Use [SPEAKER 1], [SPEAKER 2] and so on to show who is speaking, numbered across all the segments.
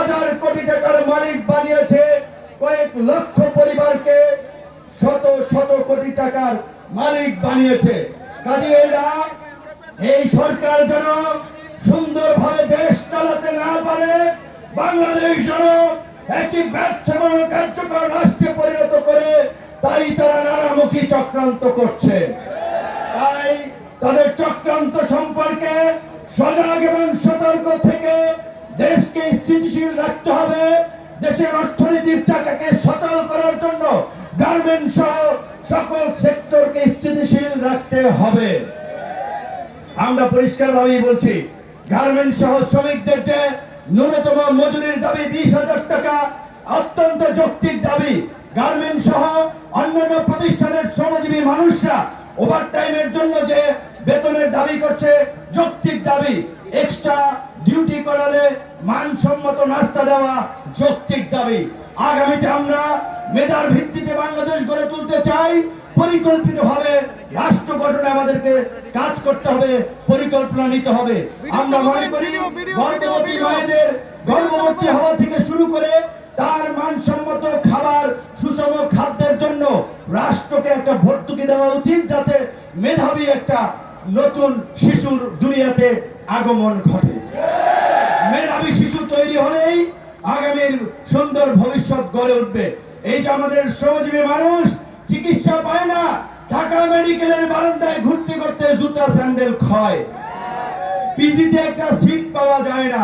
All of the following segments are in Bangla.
[SPEAKER 1] হাজার কোটি টাকার মালিক বানিয়েছে, কয়েক লক্ষ পরিবারকে শত শত কোটি টাকার মালিক বানিয়েছে। কাজে এই সরকার যেন সুন্দরভাবে দেশ চালাতে না পারে, বাংলাদেশ যেন একটি ব্যর্থ এবং কার্যকর রাষ্ট্রে পরিণত করে, তাই তারা নানামুখী চক্রান্ত করছে। তাই তাদের চক্রান্ত সম্পর্কে সজাগ এবং সতর্ক থেকে দেশকে স্থিতিশীল রাখতে হবে। দেশের অর্থনীতির চাকাকে সচল করার জন্য গার্মেন্টস সহ সকল সেক্টরকে স্থিতিশীল রাখতে হবে। আমরা পরিষ্কারভাবেই বলছি, গার্মেন্টস সহ শ্রমিকদের যে ন্যূনতম মজুরির দাবি 20,000 টাকা অত্যন্ত যৌক্তিক দাবি। গার্মেন্টস সহ অন্যান্য প্রতিষ্ঠানের শ্রমজীবী মানুষরা ওভারটাইমের জন্য যে বেতনের দাবি করছে যৌক্তিক দাবি। এক্সট্রা ডিউটি করালে মানসম্মত নাস্তা দেওয়া যৌক্তিক দাবি। আগামীতে আমরা মেধার ভিত্তিতে বাংলাদেশ গড়ে তুলতে চাই। পরিকল্পিতভাবে রাষ্ট্র গঠনে আমাদেরকে কাজ করতে হবে, পরিকল্পনা নিতে হবে। আমরা মনে করি গর্ভবতী মায়েদের গর্ভবতী হওয়া থেকে শুরু করে তার মানসম্মত খাবার, সুষম খাদ্যের জন্য রাষ্ট্রকে একটা ভর্তুকি দেওয়া উচিত, যাতে মেধাবী একটা নতুন শিশুর দুনিয়াতে আগমন ঘটে। মেধাবী শিশু তৈরি হলেই আগামীর সুন্দর ভবিষ্যৎ গড়ে উঠবে। এই যে আমাদের শ্রমজীবী মানুষ চিকিৎসা পায় না, ঢাকা মেডিকেলের বারান্দায় ঘুরতে ঘুরতে জুতা স্যান্ডেল ক্ষয়, পিজিতে একটা সিট পাওয়া যায় না,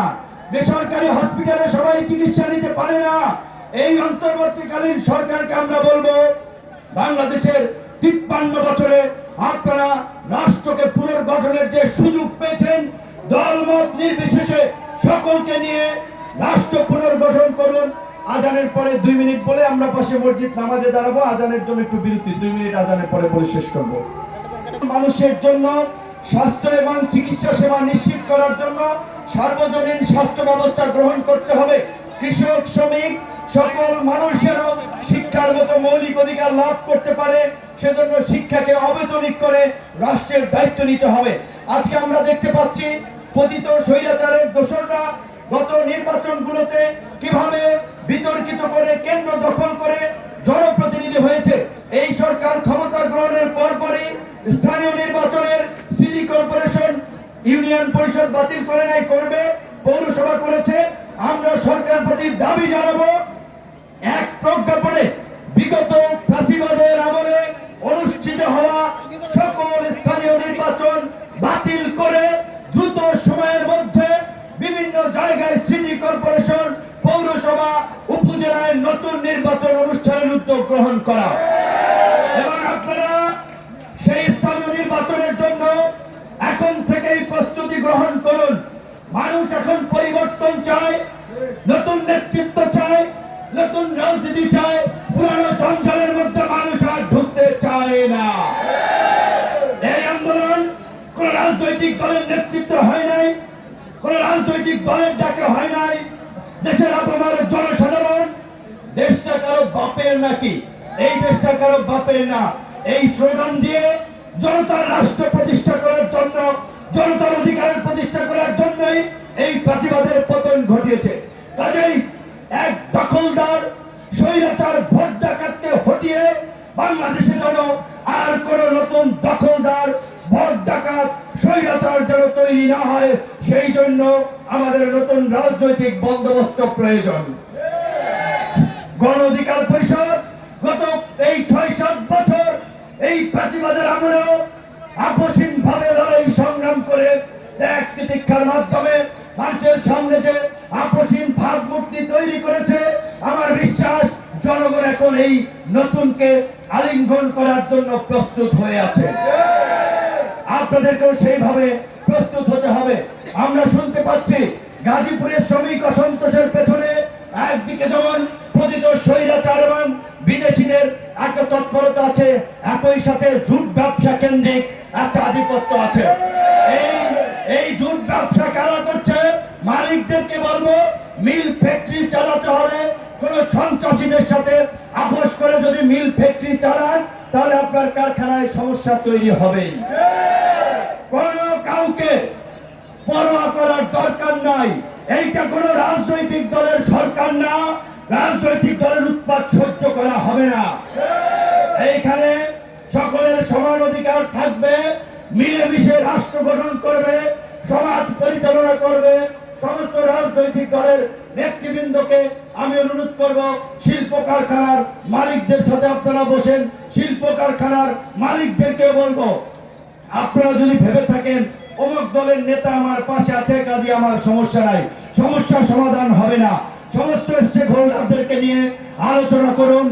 [SPEAKER 1] বেসরকারি হসপিটালে সবাই চিকিৎসা নিতে পারে না। এই অন্তর্বর্তীকালীন সরকারকে আমরা বলবো, বাংলাদেশের 53 বছরে আপনারা রাষ্ট্রকে পুনর্গঠনের যে সুযোগ পেয়েছেন, দলমত নির্বিশেষে সকলকে নিয়ে রাষ্ট্র পুনর্গঠন করুন। আজানের পরে 2 মিনিট বলে আমরা পাশে মসজিদ নামাজে দাঁড়াবো। আজানের জন্য একটু বিরতি, 2 মিনিট আজানের পরে বলে শেষ করবো। মানুষের জন্য স্বাস্থ্য এবং চিকিৎসা সেবা নিশ্চিত করার জন্য সার্বজনীন স্বাস্থ্য ব্যবস্থা গ্রহণ করতে হবে। কৃষক, শ্রমিক সকল মানুষ যেন শিক্ষার মতো মৌলিক অধিকার লাভ করতে পারে, সেজন্য শিক্ষাকে অবেতনিক করে রাষ্ট্রের দায়িত্ব নিতে হবে। আজকে আমরা দেখতে পাচ্ছি পতিত স্বৈরাচারের দোসররা গত নির্বাচনগুলোতে কিভাবে বিতর্কিত করে কেন্দ্র দখল করে জনপ্রতিনিধি হয়েছে। এই সরকার ক্ষমতা গ্রহণের পরপরই স্থানীয় নির্বাচনের সিটি কর্পোরেশন, ইউনিয়ন পরিষদ বাতিল করে নাই, করবে, পৌরসভা করেছে। আমরা সরকারের প্রতি দাবি জানাবো, এক প্রজ্ঞাপনে বিগত ফ্যাসিবাদের আমলে অনুষ্ঠিত হওয়া সকল স্থানীয় নির্বাচন বাতিল করে দ্রুত সময়ের মধ্যে বিভিন্ন জায়গায় সিটি কর্পোরেশন, পৌরসভা, উপজেলায় নতুন নির্বাচন অনুষ্ঠানের উদ্যোগ গ্রহণ করা। এবং আপনারা সেই স্থানীয় নির্বাচনের জন্য এখন থেকেই প্রস্তুতি গ্রহণ করুন। মানুষ এখন পরিবর্তন চায়, নতুন নেতৃত্ব চায়, নতুন রাজনীতি চায়। পুরানো জঞ্জালের মধ্যে মানুষ আর ঢুকতে চায় না। এই আন্দোলন কোন রাজনৈতিক দলের নেতৃত্ব হয় নাই, কোন রাজনৈতিক দলের ডাকে হয় নাই। দেশের আপনার জনসাধারণ, দেশটা কারো বাপের নাকি, এই দেশটা কারো বাপের না, এই স্লোগান দিয়ে জনতার রাষ্ট্র প্রতিষ্ঠা করার জন্য, জনতার অধিকারের প্রতিষ্ঠা করার জন্যই এই ফ্যাসিবাদের পতন ঘটিয়েছে। কাজেই এক দখলদার স্বৈরাচার ভোট ডাকাতকে হটিয়ে বাংলাদেশে যেন আর কোন নতুন দখলদার ভোট ডাকাত স্বৈরাচার যেন তৈরি না হয়, সেই জন্য আমাদের নতুন রাজনৈতিক বন্দোবস্ত প্রয়োজন। গণ অধিকার পরিষদ গত এই 6-7 বছর এই ফ্যাসিবাদের আমলেও আপসীন ভাবে লড়াই সংগ্রাম করে ত্যাগ তিতিক্ষার মাধ্যমে মানুষের সামনে যে আপসীন ভাবমূর্তি তৈরি করেছে, আমার বিশ্বাস জনগণ এখন এই নতুনকে আলিঙ্গন করার জন্য প্রস্তুত হয়ে আছে। আপনাদেরকেও সেইভাবে প্রস্তুত হতে হবে। আমরা শুনতে পাচ্ছি গাজীপুরের শ্রমিক অসন্তোষের পেছনে একদিকে যেমন পতিত স্বৈরাচার এবং বিদেশিদের একটা তৎপরতা আছে, একই সাথে জুট ব্যবসা কেন্দ্রিক একটা আধিপত্য আছে। এই জুট ব্যবসা কারা করছে? মালিকদেরকে বলবো, মিল ফ্যাক্টরি চালাতে হলে কোন সন্ত্রাসীদের সাথে আপোষ করে যদি মিল ফ্যাক্টরি চালান, তাহলে আপনার কারখানায় সমস্যা তৈরি হবে। কোন কাউকে পরোয়া করার দরকার নাই। এইটা কোন রাজনৈতিক দলের রাজনৈতিক দলের উৎপাত সহ্য করা হবে না। এইখানে সকলের সমান অধিকার থাকবে, মিলেমিশে রাষ্ট্র গঠন করবে, সমাজ পরিচালনা করবে। সমস্ত রাজনৈতিক দলের নেতৃবৃন্দকে আমি অনুরোধ করব, শিল্প কারখানার মালিকদের সাথে আপনারা বসেন, শিল্প কারখানার মালিকদেরকে বলবো, আপনারা যদি ভেবে থাকেন অমুক দলের নেতা আমার পাশে আছে কাজে আমার সমস্যা নাই, সমস্যার সমাধান হবে না। সমস্ত স্টেক হোল্ডারদেরকে নিয়ে আলোচনা করুন।